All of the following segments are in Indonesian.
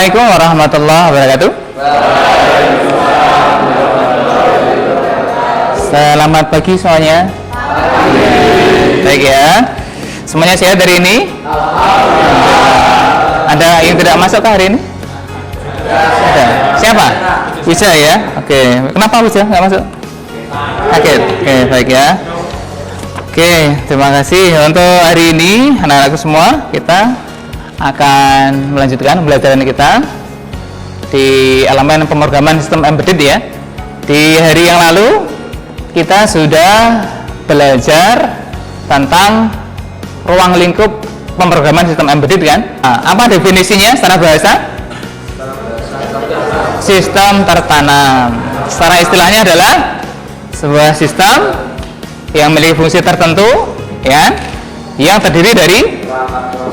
Assalamualaikum warahmatullahi wabarakatuh. Selamat pagi semuanya. Baik ya. Semuanya sehat hari ini? Ada yang tidak masuk kah hari ini? Ada. Siapa? Bisa ya? Oke. Kenapa bisa nggak masuk? Kaget. Oke, baik ya. Oke, terima kasih untuk hari ini anak-anakku semua. Kita akan melanjutkan pembelajaran kita di elemen pemrograman sistem embedded ya. Di hari yang lalu kita sudah belajar tentang ruang lingkup pemrograman sistem embedded kan. Nah, apa definisinya secara bahasa? Sistem tertanam. Secara istilahnya adalah sebuah sistem yang memiliki fungsi tertentu ya, yang terdiri dari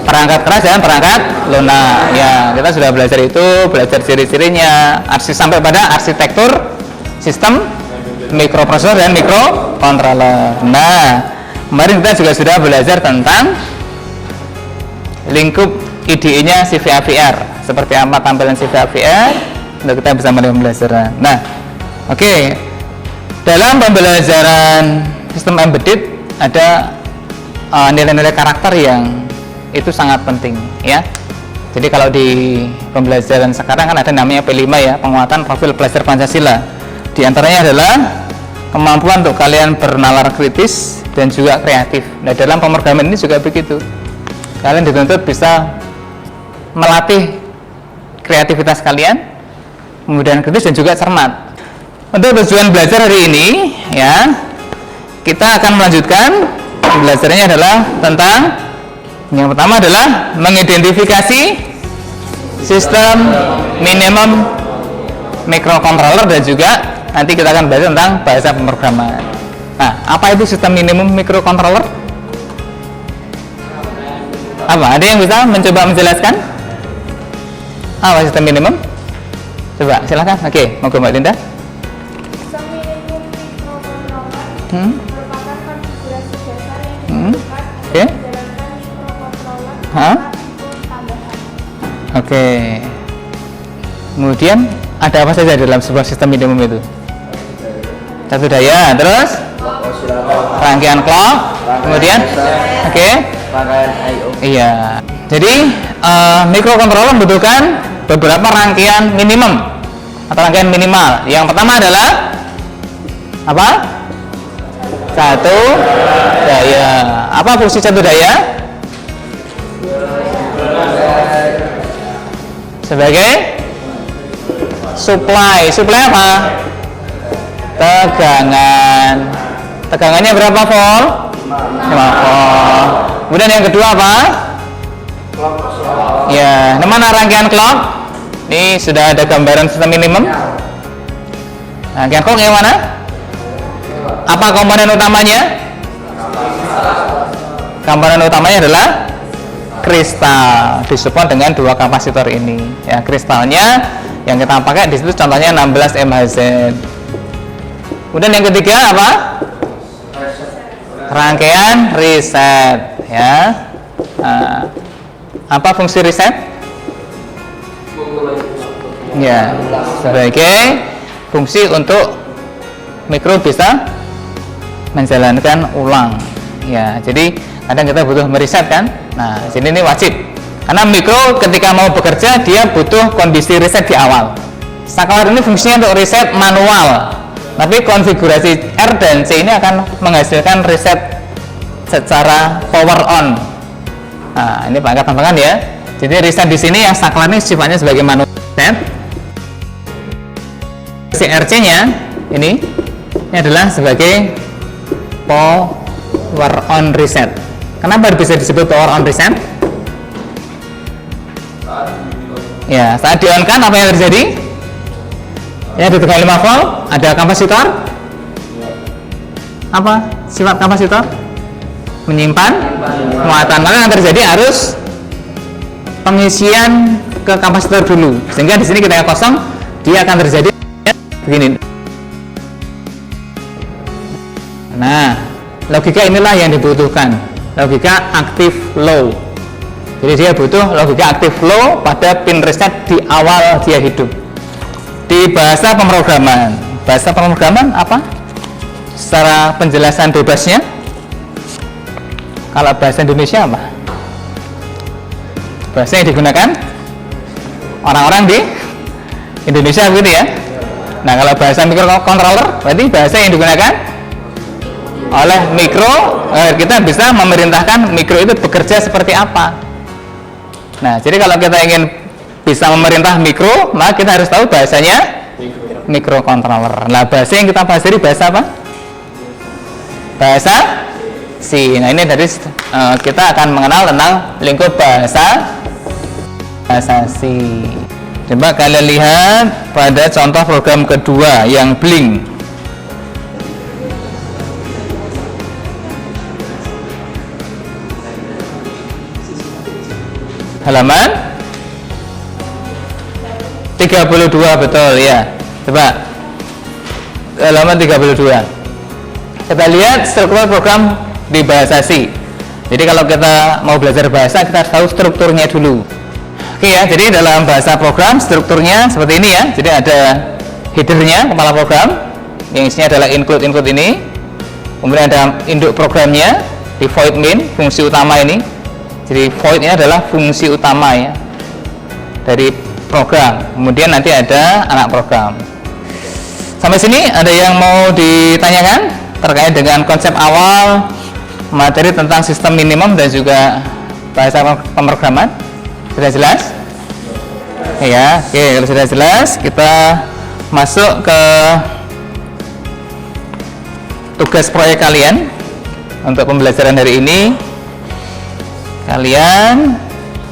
perangkat keras dan perangkat lunak. Ya, kita sudah belajar itu, belajar ciri-cirinya, sampai pada arsitektur sistem mikroprosesor dan mikrocontroller. Nah, kemarin kita juga sudah belajar tentang lingkup IDE-nya CVA/VR. Seperti apa tampilan CVA/VR, untuk kita bisa mulai pembelajaran. Nah, oke. Dalam pembelajaran sistem embedded ada nilai-nilai karakter yang itu sangat penting ya. Jadi kalau di pembelajaran sekarang kan ada namanya P5 ya, penguatan profil belajar Pancasila. Di antaranya adalah kemampuan untuk kalian bernalar kritis dan juga kreatif. Nah, dalam pemrograman ini juga begitu. Kalian dituntut bisa melatih kreativitas kalian, kemudian kritis dan juga cermat. Untuk tujuan belajar hari ini ya, kita akan melanjutkan pembelajarannya adalah tentang yang pertama adalah mengidentifikasi sistem minimum microcontroller dan juga nanti kita akan belajar tentang bahasa pemrograman. Nah, apa itu sistem minimum microcontroller? Apa? Ada yang bisa mencoba menjelaskan? Apa sistem minimum? Coba silakan. Oke, monggo Mbak Linda. Sistem minimum microcontroller merupakan konfigurasi dasar yang digunakan Oke. untuk menjalankan microcontroller Hah? tanpa input tambahan. Oke. Kemudian ada apa saja dalam sebuah sistem minimum itu? Satu daya, terus rangkaian clock, kemudian oke. Rangkaian I/O. Iya. Jadi microcontroller membutuhkan beberapa rangkaian minimum atau rangkaian minimal. Yang pertama adalah apa? Satu daya. Apa fungsi satu daya? Sebagai supply. Supply apa? Tegangan. Tegangannya berapa volt? 5 volt. Kemudian yang kedua apa? Ya, mana rangkaian clock? Ini sudah ada gambaran sistem minimum. Rangkaian clock yang mana? Apa komponen utamanya? Komponen utamanya adalah kristal, disupport dengan dua kapasitor ini. Ya, kristalnya yang kita pakai di situ contohnya 16 MHz. Kemudian yang ketiga apa? Rangkaian reset. Ya. Nah, apa fungsi reset? Ya, sebagai fungsi untuk mikro bisa menjalankan ulang. Ya, jadi kadang kita butuh mereset kan. Nah, sini ini wajib. Karena mikro ketika mau bekerja dia butuh kondisi reset di awal. Saklar ini fungsinya untuk reset manual. Tapi konfigurasi R dan C ini akan menghasilkan reset secara power on. Nah, ini perangkat tambahan ya. Jadi reset di sini yang saklar ini sifatnya sebagai manual reset. CRC-nya ini adalah sebagai power on reset. Kenapa bisa disebut power on reset? Ya, saat di-on-kan apa yang terjadi? Ya, di tegangan 5 volt ada kapasitor. Apa sifat kapasitor? Menyimpan muatan. Maka yang terjadi arus pengisian ke kapasitor dulu. Sehingga di sini ketika kosong dia akan terjadi begini. Nah, logika inilah yang dibutuhkan. Logika aktif low. Jadi dia butuh logika active flow pada pin reset di awal dia hidup. Di bahasa pemrograman apa? Secara penjelasan bebasnya, kalau bahasa Indonesia apa? Bahasa yang digunakan orang-orang di Indonesia begitu ya. Nah, kalau bahasa microcontroller berarti bahasa yang digunakan oleh mikro, kita bisa memerintahkan mikro itu bekerja seperti apa. Nah, jadi kalau kita ingin bisa memerintah mikro, maka kita harus tahu bahasanya microcontroller. Nah, bahasa yang kita pelajari bahasa apa? Bahasa C. Nah, ini dari kita akan mengenal tentang lingkup bahasa C. Coba kalian lihat pada contoh program kedua yang Blink. Halaman 32, betul ya. Coba halaman 32. Kita lihat struktur program di bahasa C. Jadi kalau kita mau belajar bahasa, kita harus tahu strukturnya dulu. Oke ya, jadi dalam bahasa program strukturnya seperti ini ya. Jadi ada headernya, kepala program, yang isinya adalah include ini. Kemudian ada induk programnya di void main, fungsi utama ini. Jadi void ini adalah fungsi utama ya dari program. Kemudian nanti ada anak program. Sampai sini ada yang mau ditanyakan terkait dengan konsep awal, materi tentang sistem minimum dan juga bahasa pemrograman? Sudah jelas? Ya, oke, kalau sudah jelas kita masuk ke tugas proyek kalian untuk pembelajaran hari ini. Kalian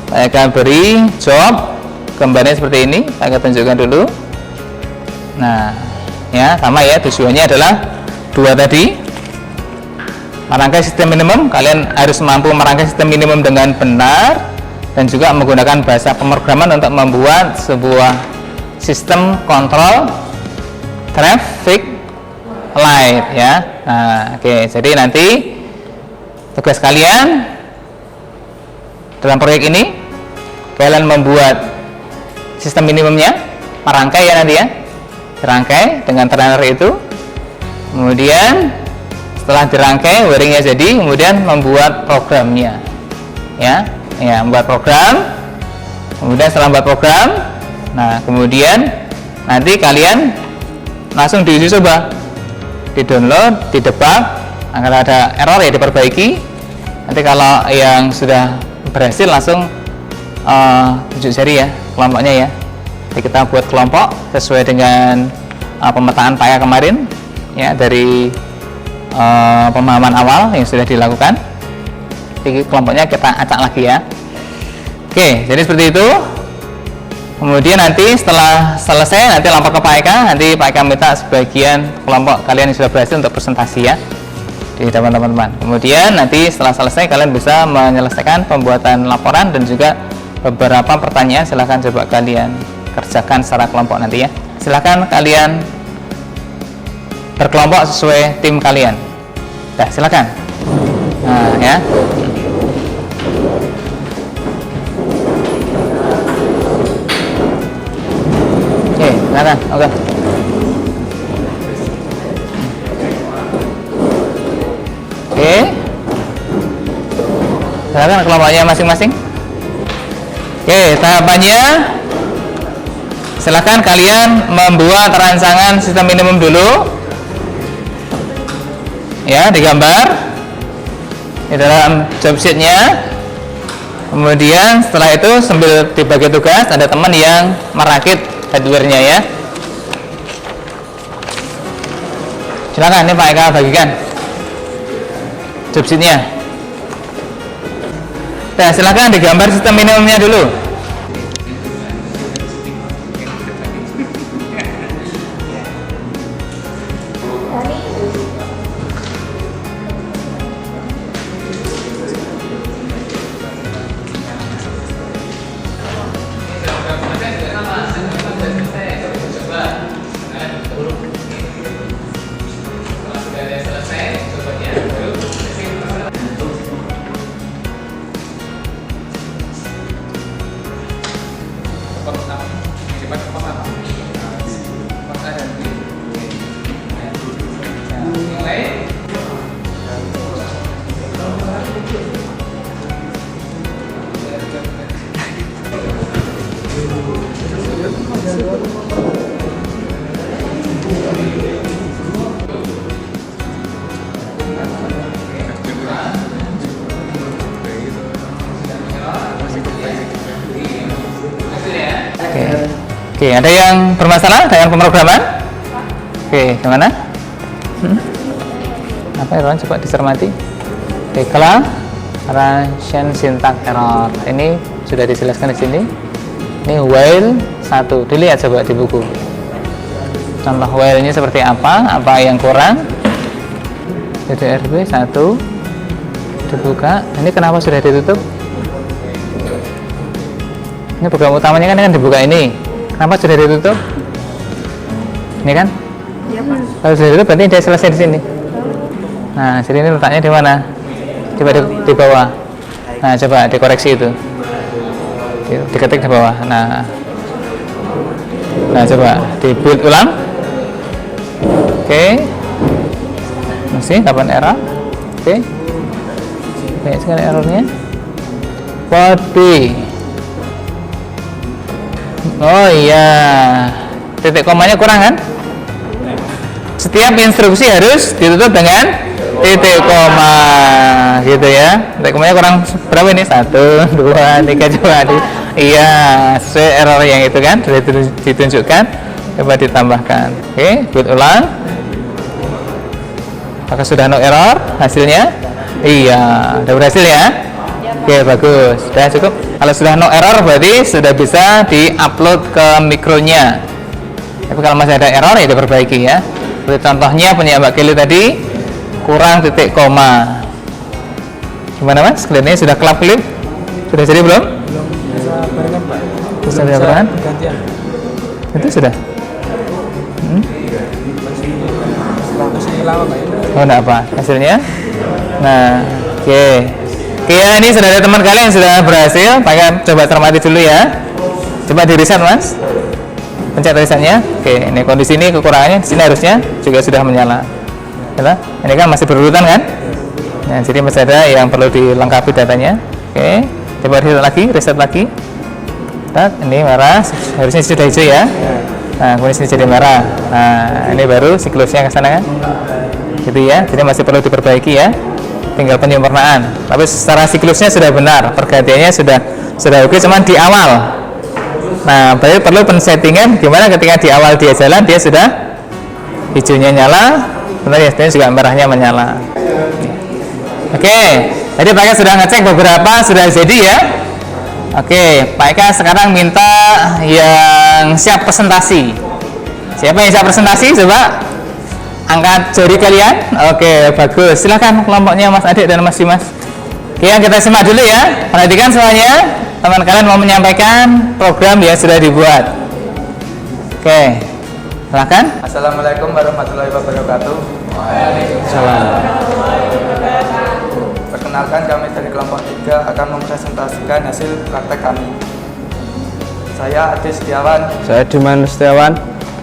saya akan beri job gambarnya seperti ini, saya akan tunjukkan dulu. Nah, ya sama ya, tujuannya adalah dua tadi. Merangkai sistem minimum, kalian harus mampu merangkai sistem minimum dengan benar dan juga menggunakan bahasa pemrograman untuk membuat sebuah sistem kontrol traffic light ya. Nah, oke, jadi nanti tugas kalian dalam proyek ini kalian membuat sistem minimumnya, merangkai ya nanti ya, dirangkai dengan trainer itu. Kemudian setelah dirangkai, wiringnya jadi, kemudian membuat programnya ya, membuat program. Kemudian setelah membuat program, nah kemudian nanti kalian langsung diuji coba, di download, di debug, agar ada error ya diperbaiki. Nanti kalau yang sudah berhasil langsung tunjuk jari ya kelompoknya ya. Jadi kita buat kelompok sesuai dengan pemetaan PAYA kemarin ya, dari pemahaman awal yang sudah dilakukan. Jadi kelompoknya kita acak lagi ya. Oke, jadi seperti itu. Kemudian nanti setelah selesai nanti lapor ke Pak Eka, nanti Pak Eka minta sebagian kelompok kalian yang sudah berhasil untuk presentasi ya di depan teman-teman. Kemudian nanti setelah selesai kalian bisa menyelesaikan pembuatan laporan dan juga beberapa pertanyaan. Silahkan coba kalian kerjakan secara kelompok nanti ya. Silahkan kalian berkelompok sesuai tim kalian. Nah, silakan. Nah, ya. Oke, silakan. Oke. Oke. Silakan kelompoknya masing-masing. Oke, tahapannya silakan kalian membuat rancangan sistem minimum dulu. Ya, digambar di dalam job sheet-nya. Kemudian setelah itu sambil dibagi tugas, ada teman yang merakit hardware-nya ya. Silakan, ini Pak Eka bagikan job sheet-nya. Nah, silakan digambar sistem minimumnya dulu. Oke, ada yang bermasalah dengan pemrograman? Oke, gimana? Apa error? Coba dicermati. Declaration syntax error. Ini sudah dijelaskan di sini. Ini while 1. Dilihat coba di buku. Contoh while-nya seperti apa? Apa yang kurang? DDRB 1 dibuka. Ini kenapa sudah ditutup? Ini program utamanya kan dibuka ini. Kenapa sudah ditutup? Ini kan? Iya, Pak. Kalau sudah ditutup berarti dia selesai di sini. Nah, jadi ini letaknya di mana? Coba di bawah. Nah, coba dikoreksi itu. Diketik di bawah. Nah, coba di build ulang. Oke. Masih 8 error. Oke. Banyak sekali errornya. Port B. Oh iya, titik komanya kurang kan? Setiap instruksi harus ditutup dengan titik koma, gitu ya. Titik komanya kurang berapa ini? 1, 2, 3 coba iya, sesuai error yang itu kan sudah ditunjukkan. Coba ditambahkan. Oke, buat ulang. Apakah sudah no error hasilnya? Iya, udah berhasil ya? Oke, bagus. Sudah cukup. Kalau sudah no error berarti sudah bisa di-upload ke mikronya. Tapi kalau masih ada error ya diperbaiki ya. Seperti contohnya punya Mbak Kelly tadi, kurang titik koma. Gimana Mas? Kelihatannya sudah kelap-kelip? Sudah jadi belum? Belum bisa barengan, Pak. Bisa barengan? Gantian. Itu sudah? Masih lama, Pak. Oh, enggak apa hasilnya? Nah, oke. Oke ya, ini sudah ada teman kalian yang sudah berhasil. Pakai coba cermati dulu ya. Coba di reset Mas. Pencet resetnya. Oke, ini kondisi ini kekurangannya. Di sini harusnya juga sudah menyala. Ya, ini kan masih berurutan kan? Nah, jadi masih ada yang perlu dilengkapi datanya. Oke, coba reset lagi. Ini merah, harusnya sudah hijau ya. Nah, kemudian sini jadi merah. Nah, ini baru siklusnya ke sana kan? Gitu ya. Jadi masih perlu diperbaiki ya. Tinggal penyempurnaan. Tapi secara siklusnya sudah benar, pergantiannya sudah oke, cuman di awal. Nah, berarti perlu pensettingan gimana ketika di awal dia jalan dia sudah hijaunya nyala, kemudian juga merahnya menyala. Oke, jadi Pak Eka sudah ngecek beberapa sudah jadi ya. Oke, Pak Eka sekarang minta yang siap presentasi. Siapa yang siap presentasi? Coba angkat jari kalian. Oke, bagus. Silakan kelompoknya Mas Adik dan Mas Dimas. Oke, yang kita simak dulu ya. Perhatikan semuanya. Teman kalian mau menyampaikan program yang sudah dibuat. Oke, silakan. Assalamualaikum warahmatullahi wabarakatuh. Waalaikumsalam. Perkenalkan, kami dari kelompok 3 akan mempresentasikan hasil praktek kami. Saya Ade Setiawan. Saya Diman Setiawan.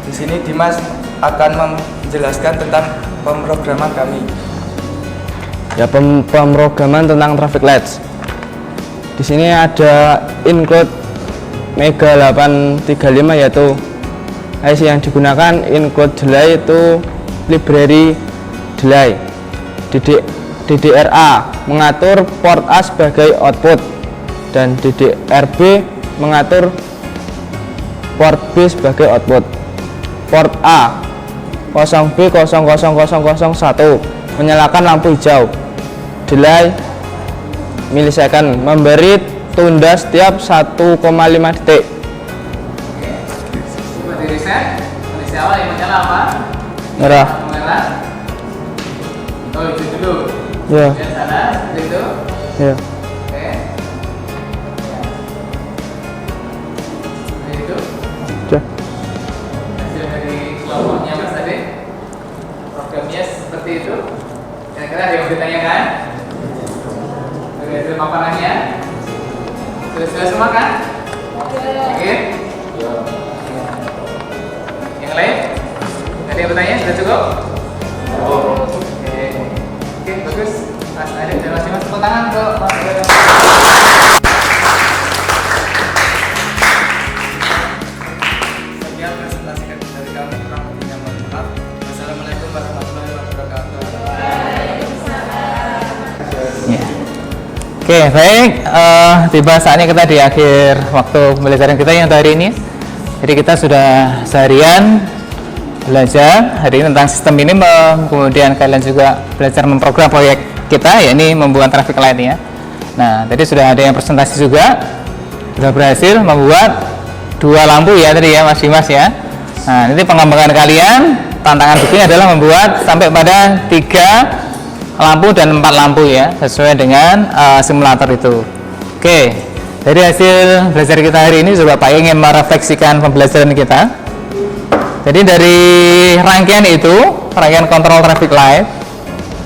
Di sini Dimas akan menjelaskan tentang pemrograman kami. Ya, pemrograman tentang traffic lights. Di sini ada include Mega 835, yaitu IC yang digunakan include delay itu library delay. DDRA mengatur port A sebagai output dan DDRB mengatur port B sebagai output. Port A 0B 00001 menyalakan lampu hijau, delay milisecond, memberi tunda setiap 1,5 detik. Coba di reset. Kondisi awal yang menyala apa? Merah. Merah. Oh, hijau dulu. Ya. Di sana, seperti itu. Ya. Oke. Seperti itu. Ya. Hasil dari kelompoknya Mas tadi. Programnya seperti itu. Kira-kira ada yang ditanyakan? Dari hasil paparannya. Sudah semua kan? Oke. Yang lain? Ada yang bertanya? Sudah cukup? Oke, bagus. Mas Adit dan Mas Dimas, tepuk tangan untuk Mas Adit. Sekian presentasi dari kami, kurang lebihnya mohon maaf. Wassalamualaikum warahmatullahi wabarakatuh. Ya. Oke, baik. Tiba saatnya kita di akhir waktu pembelajaran kita yang hari ini. Jadi kita sudah seharian belajar hari ini tentang sistem minimum, kemudian kalian juga belajar memprogram proyek kita, yakni membuat traffic light ya. Nah, tadi sudah ada yang presentasi juga, sudah berhasil membuat 2 lampu ya tadi ya Mas Dimas ya. Nah, nanti pengembangan kalian, tantangan berikutnya adalah membuat sampai pada 3 lampu dan 4 lampu ya, sesuai dengan simulator itu. Oke, dari hasil belajar kita hari ini juga Pak ingin merefleksikan pembelajaran kita. Jadi dari rangkaian itu, rangkaian kontrol traffic light,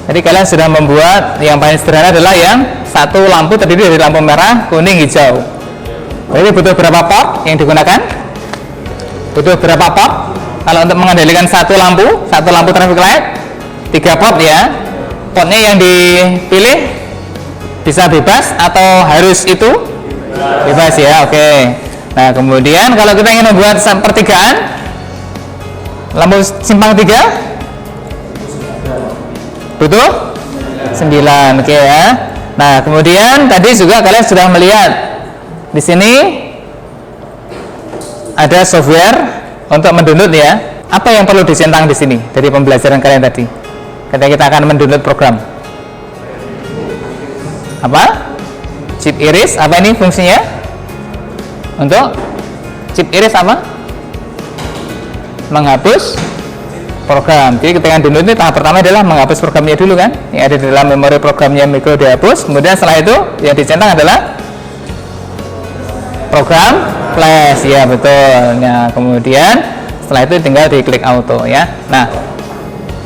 jadi kalian sudah membuat yang paling sederhana adalah yang satu lampu terdiri dari lampu merah, kuning, hijau. Jadi butuh berapa port yang digunakan? Butuh berapa port? Kalau untuk mengendalikan satu lampu traffic light, 3 port ya. Portnya yang dipilih bisa bebas atau harus itu? Bebas ya, oke. Nah, kemudian kalau kita ingin membuat pertigaan, lampu simpang 3 butuh 9, oke ya. Nah, kemudian tadi juga kalian sudah melihat di sini ada software untuk mendownload ya. Apa yang perlu dicentang di sini dari pembelajaran kalian tadi? Ketika kita akan mendownload program. Apa? Chip iris, apa ini fungsinya? Untuk chip iris apa? Menghapus program. Jadi ketika download ini tahap pertama adalah menghapus programnya dulu kan, yang ada di dalam memori programnya micro dihapus. Kemudian setelah itu yang dicentang adalah program flash ya, betul. Nah, kemudian setelah itu tinggal diklik auto ya. Nah,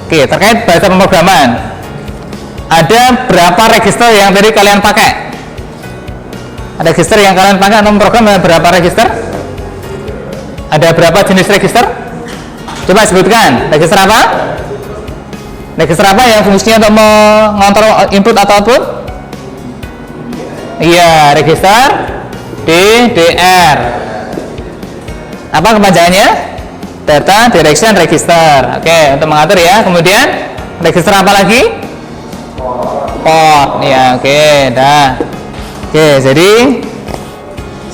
oke, terkait bahasa pemrograman, ada berapa register yang tadi kalian pakai? Ada register yang kalian pakai untuk memprogram, ada berapa register? Ada berapa jenis register? Coba sebutkan, register apa? Register apa yang fungsinya untuk mengontrol input atau output? Iya, register DDR. Apa kepanjangannya? Data Direction Register. Oke, untuk mengatur ya. Kemudian register apa lagi? Port. Ya, oke, dah. Oke, jadi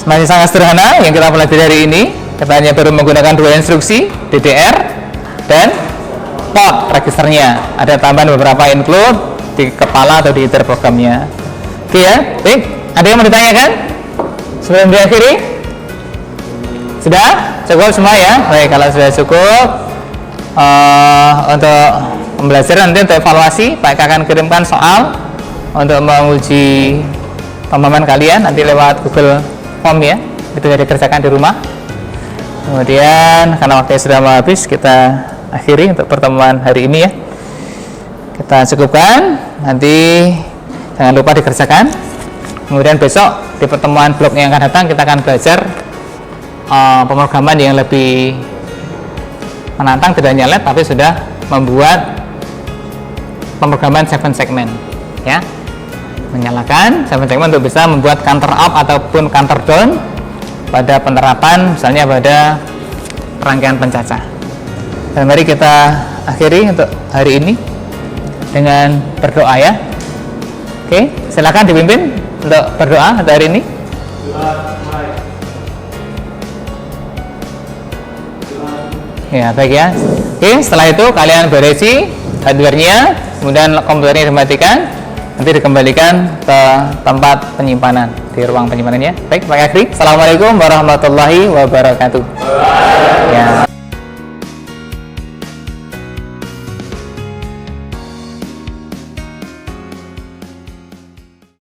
masih sangat sederhana yang kita pelajari hari ini. Kita hanya baru menggunakan 2 instruksi, DDR dan port registernya. Ada tambahan beberapa include di kepala atau di header programnya. Oke ya, baik. Ada yang mau ditanyakan sebelum diakhiri? Sudah cukup semua ya? Baik, kalau sudah cukup untuk pembelajaran, nanti untuk evaluasi Pak akan kirimkan soal untuk menguji pemahaman kalian nanti lewat Google Form ya. Itu sudah dikerjakan di rumah. Kemudian karena waktunya sudah mau habis, kita akhiri untuk pertemuan hari ini ya. Kita cukupkan, nanti jangan lupa dikerjakan. Kemudian besok di pertemuan blog yang akan datang kita akan belajar pemrograman yang lebih menantang, tidak hanya LED tapi sudah membuat pemrograman 7 segmen ya. Menyalakan 7 segmen untuk bisa membuat counter up ataupun counter down pada penerapan misalnya pada rangkaian pencacah. Dan mari kita akhiri untuk hari ini dengan berdoa ya. Oke, silakan dipimpin untuk berdoa untuk hari ini. Ya, baik ya. Oke, setelah itu kalian berisi hardware-nya, kemudian komputernya dimatikan, nanti dikembalikan ke tempat penyimpanan di ruang penyimpanannya. Baik, Pak Akhri. Assalamualaikum warahmatullahi wabarakatuh. Ya.